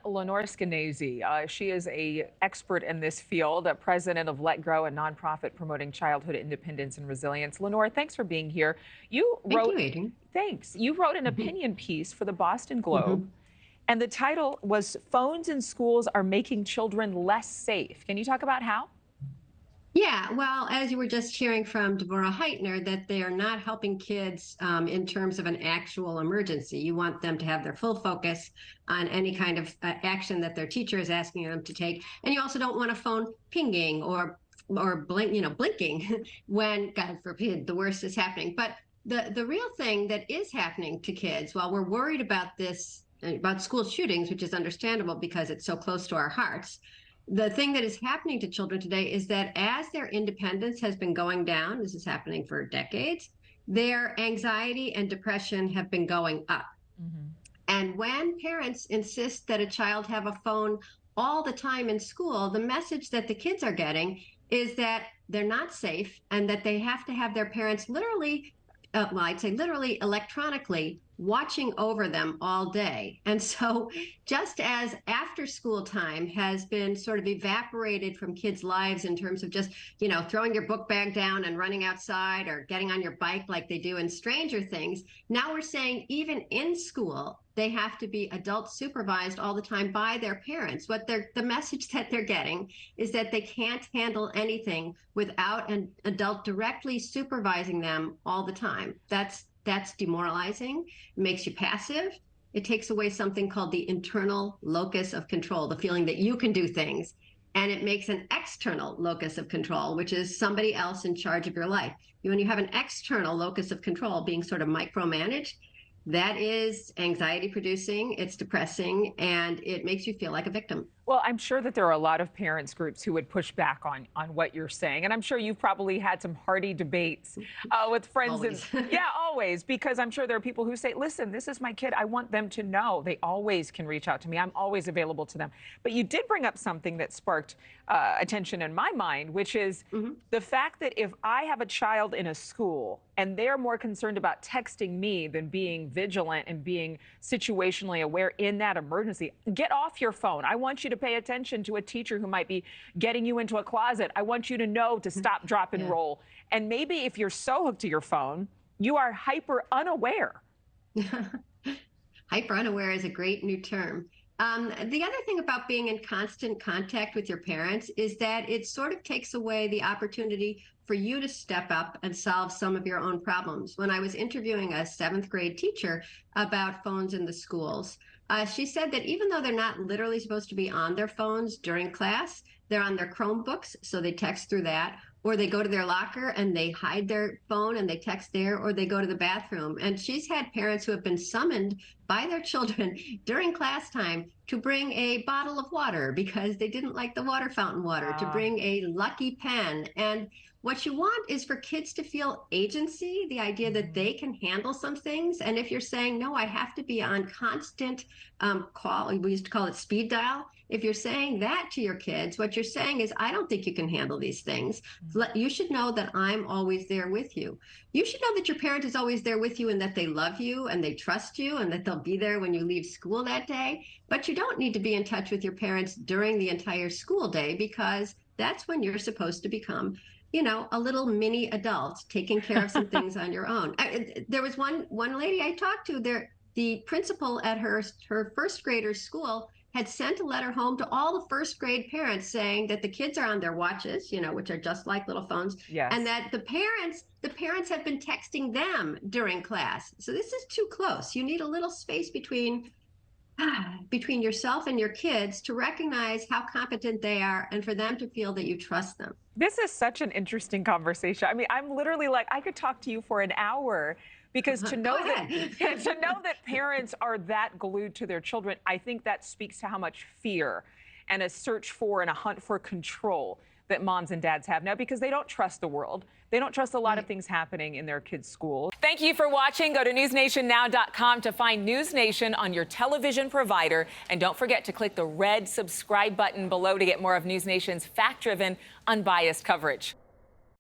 Lenore Skenazy. She is a expert in this field, president of Let Grow, a nonprofit promoting childhood independence and resilience. Lenore, thanks for being here. You Thank wrote, you, Adrienne. thanks. You wrote an Mhm. opinion piece for the Boston Globe, Mhm. and the title was "Phones in Schools Are Making Children Less Safe." Can you talk about how? Yeah, well, as you were just hearing from Deborah Heitner, that they are not helping kids in terms of an actual emergency. You want them to have their full focus on any kind of action that their teacher is asking them to take, and you also don't want a phone pinging or blinking when, God forbid, the worst is happening. But the real thing that is happening to kids, while we're worried about this about school shootings, which is understandable because it's so close to our hearts, the thing that is happening to children today is that as their independence has been going down, this is happening for decades, their anxiety and depression have been going up. Mhm. And when parents insist that a child have a phone all the time in school, the message that the kids are getting is that they're not safe and that they have to have their parents literally, well, I'd say literally electronically watching over them all day. And so, just as after school time has been sort of evaporated from kids' lives in terms of just, throwing your book bag down and running outside or getting on your bike like they do in Stranger Things, now we're saying even in school, they have to be adult supervised all the time by their parents. The message that they're getting is that they can't handle anything without an adult directly supervising them all the time. That's demoralizing. It makes you passive. It takes away something called the internal locus of control, the feeling that you can do things. And it makes an external locus of control, which is somebody else in charge of your life. When you have an external locus of control being sort of micromanaged, that is anxiety producing, it's depressing, and it makes you feel like a victim. Well, I'm sure that there are a lot of parents groups who would push back on what you're saying. And I'm sure you've probably had some hearty debates with friends. And Always. yeah, always, because I'm sure there are people who say, listen, this is my kid. I want them to know they always can reach out to me. I'm always available to them. But you did bring up something that sparked attention in my mind, which is the fact that if I have a child in a school and they're more concerned about texting me than being vigilant and being situationally aware in that emergency, get off your phone. I want you to pay attention to a teacher who might be getting you into a closet. I want you to know to stop, drop, and roll. And maybe if you're so hooked to your phone, you are hyper unaware. Hyper unaware is a great new term. The other thing about being in constant contact with your parents is that it sort of takes away the opportunity for you to step up and solve some of your own problems. When I was interviewing a 7th grade teacher about phones in the schools, she said that even though they're not literally supposed to be on their phones during class, they're on their Chromebooks, so they text through that, or they go to their locker and they hide their phone and they text there, or they go to the bathroom. And she's had parents who have been summoned by their children during class time to bring a bottle of water because they didn't like the water fountain water, to bring a Lucky pen. And what you want is for kids to feel agency, the idea that they can handle some things. And if you're saying, no, I have to be on constant call, we used to call it speed dial. If you're saying that to your kids, what you're saying is, I don't think you can handle these things. You should know that I'm always there with you. You should know that your parent is always there with you and that they love you and they trust you and that they'll be there when you leave school that day. But you don't need to be in touch with your parents during the entire school day, because that's when you're supposed to become a little mini adult taking care of some things on your own. There was one lady I talked to there, the principal at her first graders school had sent a letter home to all the first grade parents saying that the kids are on their watches, which are just like little phones, and that the parents have been texting them during class. So this is too close. You need a little space between yourself and your kids to recognize how competent they are and for them to feel that you trust them. This is such an interesting conversation. I mean, I'm literally like, I could talk to you for an hour, because to know that parents are that glued to their children, I think that speaks to how much fear and a search for and a hunt for control that moms and dads have now, because they don't trust the world. They don't trust a lot of things happening in their kids' school. Thank you for watching. Go to newsnationnow.com to find NewsNation on your television provider. And don't forget to click the red subscribe button below to get more of NewsNation's fact-driven, unbiased coverage.